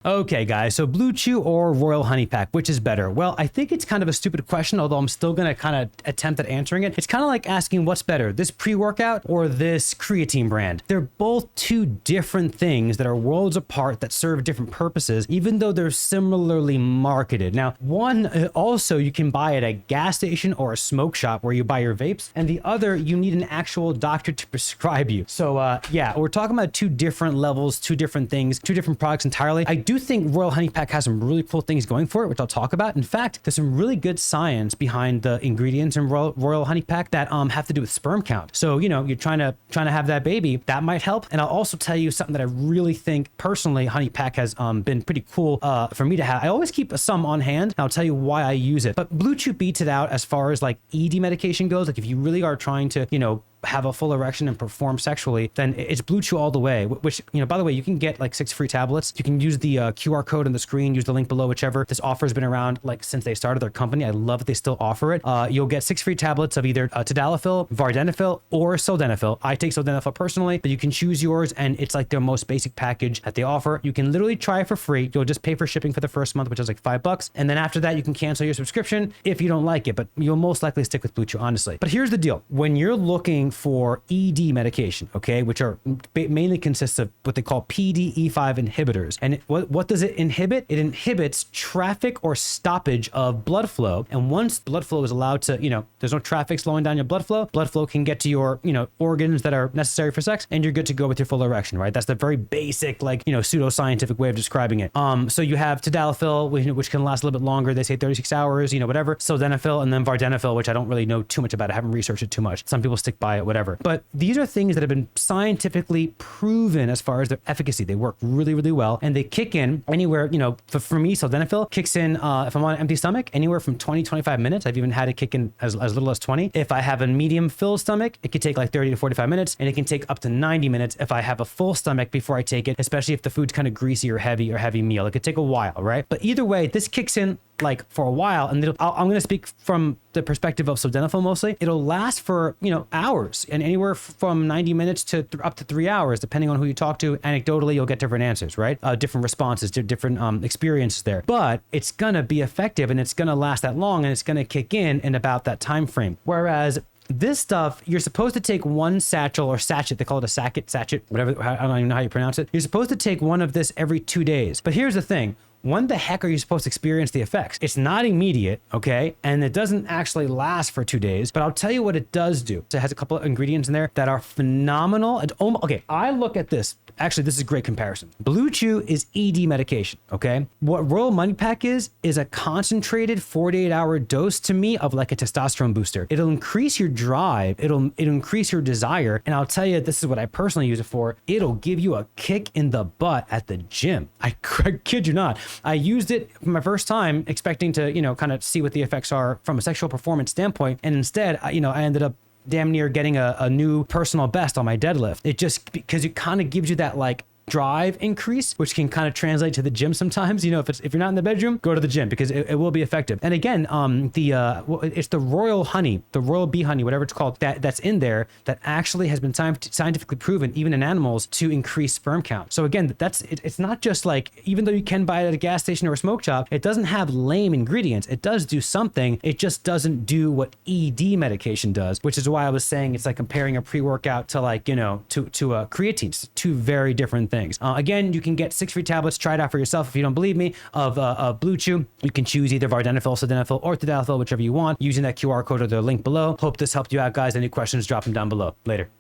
Okay, guys, so BlueChew or Royal Honey Pack, which is better? Well, I think it's kind of a stupid question, although I'm still going to kind of attempt at answering it. It's kind of like asking what's better, this pre-workout or this creatine brand. They're both two different things that are worlds apart that serve different purposes, even though they're similarly marketed. Now, one also you can buy at a gas station or a smoke shop where you buy your vapes, and the other you need an actual doctor to prescribe you. So yeah, we're talking about two different levels, two different things, two different products entirely. I do think Royal Honey Pack has some really cool things going for it, which I'll talk about. In fact, there's some really good science behind the ingredients in Royal Honey Pack that have to do with sperm count. So, you know, you're trying to have that baby, that might help. And I'll also tell you something that I really think personally Honey Pack has been pretty cool for me to have. I always keep some on hand, and I'll tell you why I use it. But BlueChew beats it out as far as like ED medication goes. Like if you really are trying to, you know, have a full erection and perform sexually, then it's BlueChew all the way, which, you know, by the way, you can get like 6 free tablets. You can use the QR code on the screen, use the link below, whichever. This offer has been around like since they started their company. I love that they still offer it. You'll get 6 free tablets of either Tadalafil, Vardenafil, or Sildenafil. I take Sildenafil personally, but you can choose yours, and it's like their most basic package that they offer. You can literally try it for free. You'll just pay for shipping for the first month, which is like $5. And then after that, you can cancel your subscription if you don't like it, but you'll most likely stick with BlueChew, honestly. But here's the deal. When you're looking for ED medication, okay, which are mainly consists of what they call PDE5 inhibitors. And what does it inhibit? It inhibits traffic or stoppage of blood flow. And once blood flow is allowed to, you know, there's no traffic slowing down your blood flow can get to your, you know, organs that are necessary for sex, and you're good to go with your full erection, right? That's the very basic, like, you know, pseudoscientific way of describing it. So you have Tadalafil, which can last a little bit longer. They say 36 hours, you know, whatever. Sildenafil, and then Vardenafil, which I don't really know too much about. I haven't researched it too much. Some people stick by it, whatever. But these are things that have been scientifically proven as far as their efficacy. They work really, really well, and they kick in anywhere, you know, for me, Sildenafil kicks in, if I'm on an empty stomach, anywhere from 20, 25 minutes. I've even had it kick in as little as 20. If I have a medium filled stomach, it could take like 30 to 45 minutes, and it can take up to 90 minutes if I have a full stomach before I take it, especially if the food's kind of greasy or heavy meal. It could take a while, right? But either way, this kicks in like for a while, and I'm going to speak from the perspective of Sildenafil mostly. It'll last for, you know, hours, and anywhere from 90 minutes to up to 3 hours, depending on who you talk to. Anecdotally, you'll get different answers, right? Different responses, different experiences there. But it's going to be effective, and it's going to last that long, and it's going to kick in about that time frame. Whereas this stuff, you're supposed to take one satchel or sachet. They call it a sachet, whatever. I don't even know how you pronounce it. You're supposed to take one of this every 2 days. But here's the thing. When the heck are you supposed to experience the effects? It's not immediate, okay? And it doesn't actually last for 2 days, but I'll tell you what it does do. So it has a couple of ingredients in there that are phenomenal. Okay, I look at this. Actually, this is a great comparison. BlueChew is ED medication, okay? What Royal Honey Pack is a concentrated 48-hour dose to me of like a testosterone booster. It'll increase your drive. It'll increase your desire. And I'll tell you, this is what I personally use it for. It'll give you a kick in the butt at the gym. I kid you not. I used it for my first time expecting to, you know, kind of see what the effects are from a sexual performance standpoint. And instead, I ended up damn near getting a new personal best on my deadlift. It just, because it kind of gives you that like drive increase, which can kind of translate to the gym sometimes. You know, if you're not in the bedroom, go to the gym, because it will be effective. And again, it's the Royal Honey, the Royal Bee Honey, whatever it's called, that's in there that actually has been scientifically proven, even in animals, to increase sperm count. So again, it's not just like, even though you can buy it at a gas station or a smoke shop, it doesn't have lame ingredients. It does do something. It just doesn't do what ED medication does, which is why I was saying it's like comparing a pre-workout to, like, you know, to a creatine. It's two very different things. Again, you can get 6 free tablets. Try it out for yourself if you don't believe me, of BlueChew. You can choose either Vardenafil, Sildenafil, or Tadalafil, whichever you want, using that QR code or the link below. Hope this helped you out, guys. Any questions, drop them down below. Later.